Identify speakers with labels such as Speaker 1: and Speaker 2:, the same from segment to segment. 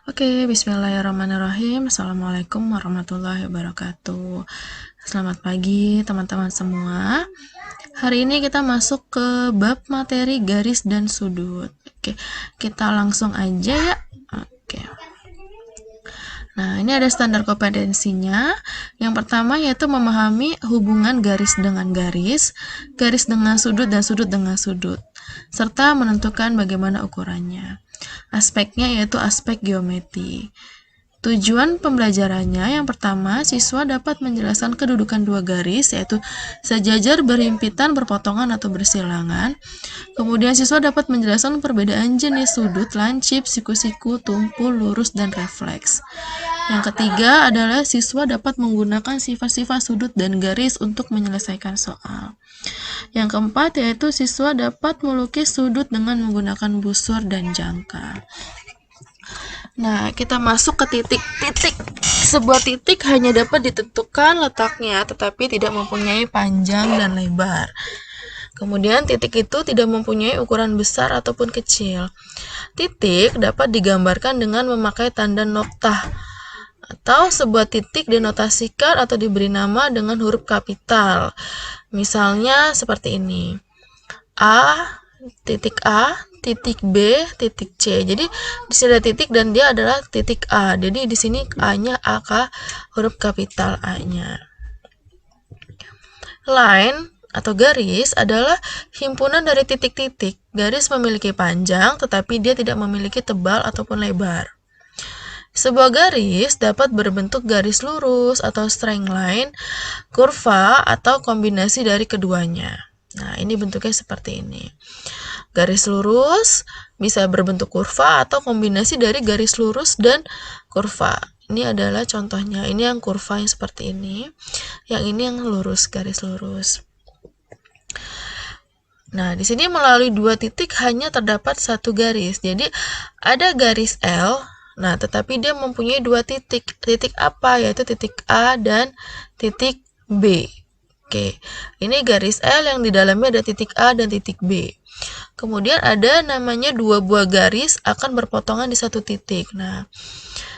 Speaker 1: Oke, bismillahirrahmanirrahim. Assalamualaikum warahmatullahi wabarakatuh. Selamat pagi teman-teman semua. Hari ini kita masuk ke bab materi garis dan sudut. Oke, kita langsung aja ya. Oke. Nah, ini ada standar kompetensinya. Yang pertama yaitu memahami hubungan garis dengan garis dengan sudut dan sudut dengan sudut, serta menentukan bagaimana ukurannya. Aspeknya yaitu aspek geometri. Tujuan pembelajarannya yang pertama, siswa dapat menjelaskan kedudukan dua garis, yaitu sejajar, berhimpitan, berpotongan, atau bersilangan. Kemudian siswa dapat menjelaskan perbedaan jenis sudut, lancip, siku-siku, tumpul, lurus, dan refleks. Yang ketiga adalah siswa dapat menggunakan sifat-sifat sudut dan garis untuk menyelesaikan soal. Yang keempat yaitu siswa dapat melukis sudut dengan menggunakan busur dan jangka. Nah, kita masuk ke titik-titik. Sebuah titik hanya dapat ditentukan letaknya, tetapi tidak mempunyai panjang dan lebar. Kemudian titik itu tidak mempunyai ukuran besar ataupun kecil. Titik dapat digambarkan dengan memakai tanda noktah, atau sebuah titik dinotasikan atau diberi nama dengan huruf kapital. Misalnya seperti ini. A, titik B, titik C. Jadi di sini ada titik dan dia adalah titik A. Jadi di sini A-nya huruf kapital A-nya. Line atau garis adalah himpunan dari titik-titik. Garis memiliki panjang, tetapi dia tidak memiliki tebal ataupun lebar. Sebuah garis dapat berbentuk garis lurus atau straight line, kurva, atau kombinasi dari keduanya. Nah, ini bentuknya seperti ini. Garis lurus bisa berbentuk kurva atau kombinasi dari garis lurus dan kurva. Ini adalah contohnya. Ini yang kurva yang seperti ini. Yang ini yang lurus, garis lurus. Nah, di sini melalui dua titik hanya terdapat satu garis. Jadi, ada garis L. Nah, tetapi dia mempunyai dua titik. Titik apa? Yaitu titik A dan titik B. Oke, ini garis L yang di dalamnya ada titik A dan titik B. Kemudian ada namanya dua buah garis akan berpotongan di satu titik. Nah,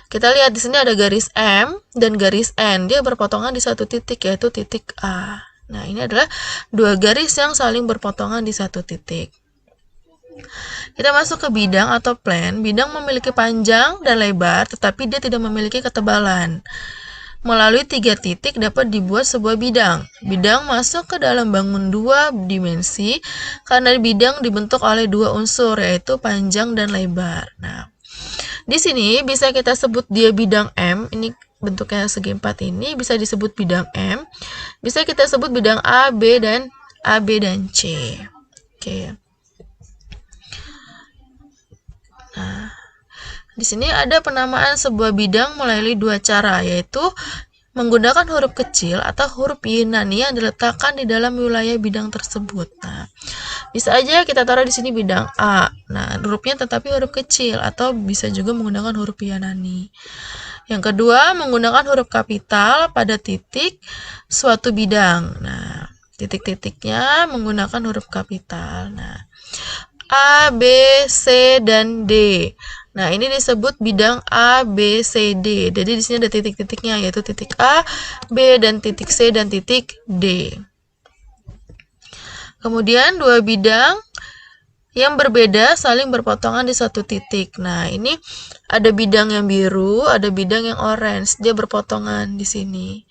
Speaker 1: kita lihat di sini ada garis M dan garis N. Dia berpotongan di satu titik, yaitu titik A. Nah, ini adalah dua garis yang saling berpotongan di satu titik. Kita masuk ke bidang atau plan. Bidang memiliki panjang dan lebar, tetapi dia tidak memiliki ketebalan. Melalui tiga titik dapat dibuat sebuah bidang. Bidang masuk ke dalam bangun dua dimensi karena bidang dibentuk oleh dua unsur, yaitu panjang dan lebar. Nah, di sini bisa kita sebut dia bidang M. Ini bentuknya segi empat ini bisa disebut bidang M. Bisa kita sebut bidang A, B, dan C. Oke. Nah, di sini ada penamaan sebuah bidang melalui dua cara, yaitu menggunakan huruf kecil atau huruf Yunani yang diletakkan di dalam wilayah bidang tersebut. Nah, bisa aja kita taruh di sini bidang A. Nah, hurufnya tetapi huruf kecil, atau bisa juga menggunakan huruf Yunani. Yang kedua, menggunakan huruf kapital pada titik suatu bidang. Nah, titik-titiknya menggunakan huruf kapital. Nah, A, B, C, dan D. Nah, ini disebut bidang A, B, C, D. Jadi di sini ada titik-titiknya, yaitu titik A, B, dan titik C, dan titik D. Kemudian dua bidang yang berbeda saling berpotongan di satu titik. Nah, ini ada bidang yang biru, ada bidang yang orange. Dia berpotongan di sini.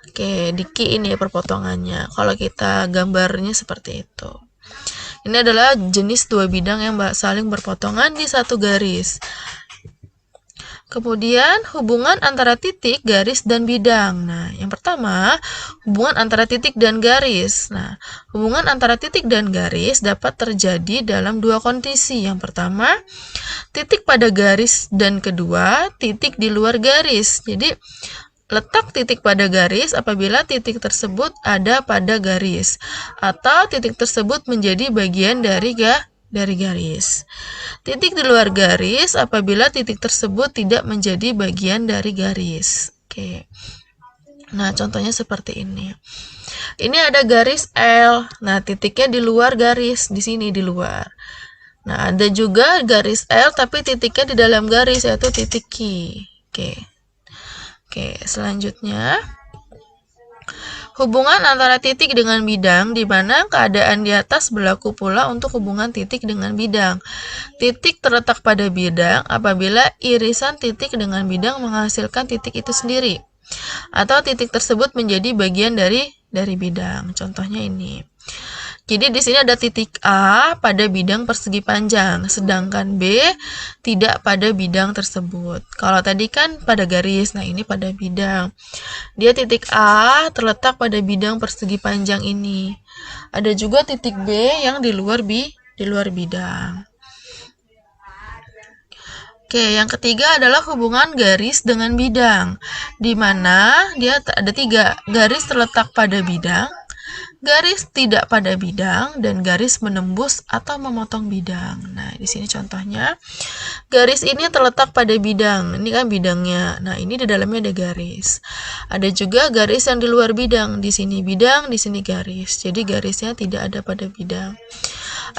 Speaker 1: Oke, diki ini ya perpotongannya. Kalau kita gambarnya seperti itu. Ini adalah jenis dua bidang yang saling berpotongan di satu garis. Kemudian hubungan antara titik, garis, dan bidang. Nah, yang pertama, hubungan antara titik dan garis. Nah, hubungan antara titik dan garis dapat terjadi dalam dua kondisi. Yang pertama, titik pada garis, dan kedua, titik di luar garis. Jadi, letak titik pada garis apabila titik tersebut ada pada garis, atau titik tersebut menjadi bagian dari garis. Titik di luar garis apabila titik tersebut tidak menjadi bagian dari garis. Oke. Nah, contohnya seperti ini. Ini ada garis L. Nah, titiknya di luar garis, di sini di luar. Nah, ada juga garis L tapi titiknya di dalam garis, yaitu titik Q. Oke, selanjutnya hubungan antara titik dengan bidang, di mana keadaan di atas berlaku pula untuk hubungan titik dengan bidang. Titik terletak pada bidang apabila irisan titik dengan bidang menghasilkan titik itu sendiri, atau titik tersebut menjadi bagian dari bidang. Contohnya ini. Jadi di sini ada titik A pada bidang persegi panjang, sedangkan B tidak pada bidang tersebut. Kalau tadi kan pada garis, nah ini pada bidang. Dia titik A terletak pada bidang persegi panjang ini. Ada juga titik B yang di luar bidang. Oke, yang ketiga adalah hubungan garis dengan bidang, di mana dia ada 3, garis terletak pada bidang, garis tidak pada bidang, dan garis menembus atau memotong bidang. Nah, di sini contohnya, garis ini terletak pada bidang, ini kan bidangnya. Nah, ini di dalamnya ada garis. Ada juga garis yang di luar bidang, di sini bidang, di sini garis. Jadi garisnya tidak ada pada bidang.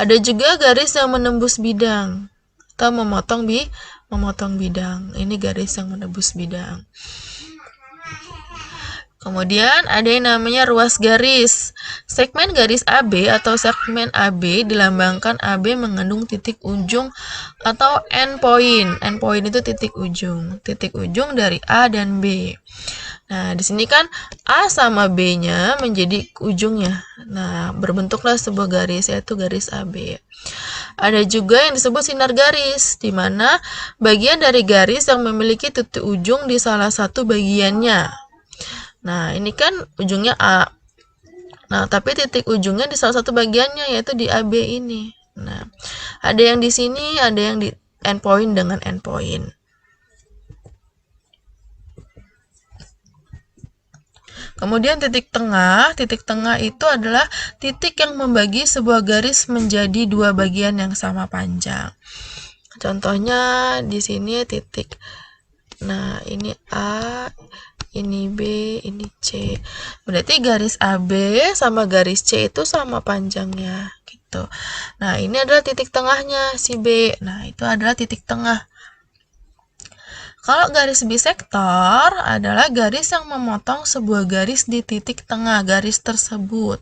Speaker 1: Ada juga garis yang menembus bidang atau memotong bidang. Ini garis yang menembus bidang. Kemudian ada yang namanya ruas garis. Segmen garis AB atau segmen AB dilambangkan AB mengandung titik ujung atau endpoint. Endpoint itu titik ujung. Titik ujung dari A dan B. Nah, di sini kan A sama B-nya menjadi ujungnya. Nah, berbentuklah sebuah garis, yaitu garis AB. Ada juga yang disebut sinar garis, di mana bagian dari garis yang memiliki titik ujung di salah satu bagiannya. Nah, ini kan ujungnya A. Nah, tapi titik ujungnya di salah satu bagiannya, yaitu di AB ini. Nah, ada yang di sini, ada yang di endpoint dengan endpoint. Kemudian titik tengah itu adalah titik yang membagi sebuah garis menjadi 2 bagian yang sama panjang. Contohnya di sini titik. Nah, ini A, ini B, ini C. Berarti garis AB sama garis C itu sama panjangnya, gitu. Nah, ini adalah titik tengahnya si B. Nah, itu adalah titik tengah. Kalau garis bisektor adalah garis yang memotong sebuah garis di titik tengah garis tersebut.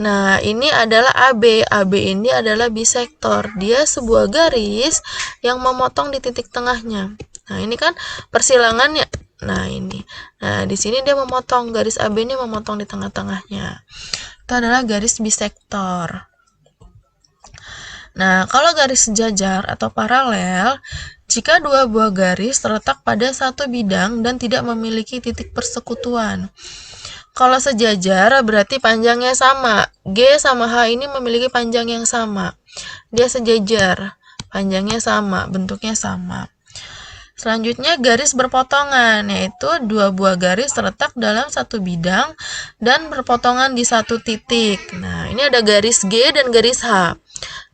Speaker 1: Nah, ini adalah AB. AB ini adalah bisektor. Dia sebuah garis yang memotong di titik tengahnya. Nah, ini kan persilangannya. Nah, ini. Nah, di sini dia memotong. Garis AB ini memotong di tengah-tengahnya. Itu adalah garis bisektor. Nah, kalau garis sejajar atau paralel, jika 2 buah garis terletak pada satu bidang dan tidak memiliki titik persekutuan. Kalau sejajar berarti panjangnya sama. G sama H ini memiliki panjang yang sama. Dia sejajar, panjangnya sama, bentuknya sama. Selanjutnya garis berpotongan, yaitu 2 buah garis terletak dalam satu bidang dan berpotongan di satu titik. Nah, ini ada garis G dan garis H.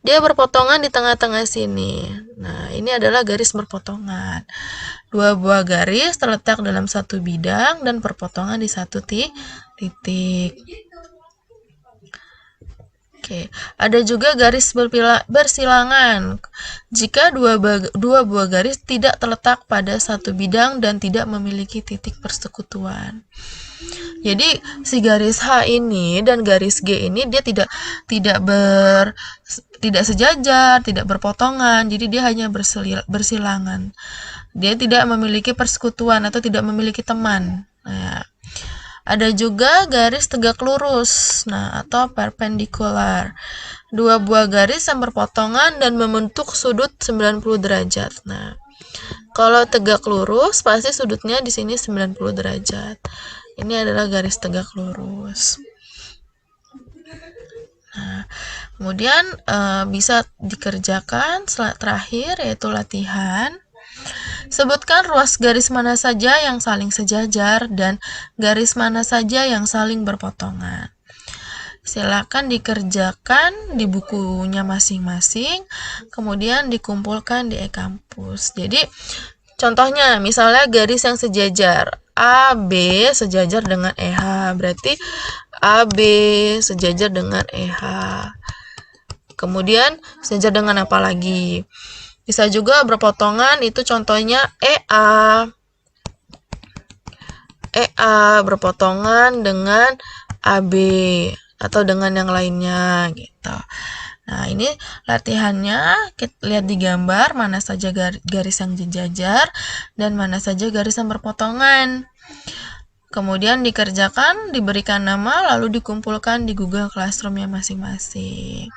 Speaker 1: Dia berpotongan di tengah-tengah sini. Nah, ini adalah garis berpotongan. 2 buah garis terletak dalam satu bidang dan berpotongan di satu titik. Oke, ada juga garis bersilangan. Jika dua buah garis tidak terletak pada satu bidang dan tidak memiliki titik persekutuan. Jadi si garis H ini dan garis G ini dia tidak sejajar, tidak berpotongan. Jadi dia hanya bersilangan. Dia tidak memiliki persekutuan atau tidak memiliki teman. Nah, ada juga garis tegak lurus, nah atau perpendikular. 2 buah garis yang berpotongan dan membentuk sudut 90 derajat. Nah, kalau tegak lurus pasti sudutnya di sini 90 derajat. Ini adalah garis tegak lurus. Nah, kemudian bisa dikerjakan terakhir yaitu latihan. Sebutkan ruas garis mana saja yang saling sejajar dan garis mana saja yang saling berpotongan. Silakan dikerjakan di bukunya masing-masing, kemudian dikumpulkan di e-kampus. Jadi, contohnya misalnya garis yang sejajar, AB sejajar dengan EH, berarti AB sejajar dengan EH. Kemudian sejajar dengan apa lagi? Bisa juga berpotongan, itu contohnya EA berpotongan dengan AB atau dengan yang lainnya gitu. Nah, ini latihannya, kita lihat di gambar mana saja garis yang dijajar dan mana saja garis yang berpotongan. Kemudian dikerjakan, diberikan nama, lalu dikumpulkan di Google Classroom-nya masing-masing.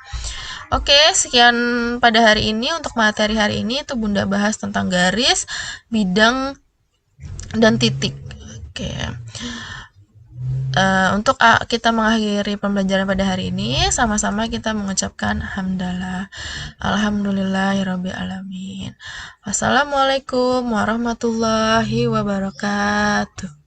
Speaker 1: Oke, sekian pada hari ini. Untuk materi hari ini itu Bunda bahas tentang garis, bidang, dan titik. Oke. Untuk kita mengakhiri pembelajaran pada hari ini, sama-sama kita mengucapkan hamdalah. Alhamdulillahirabbil alamin. Wassalamualaikum warahmatullahi wabarakatuh.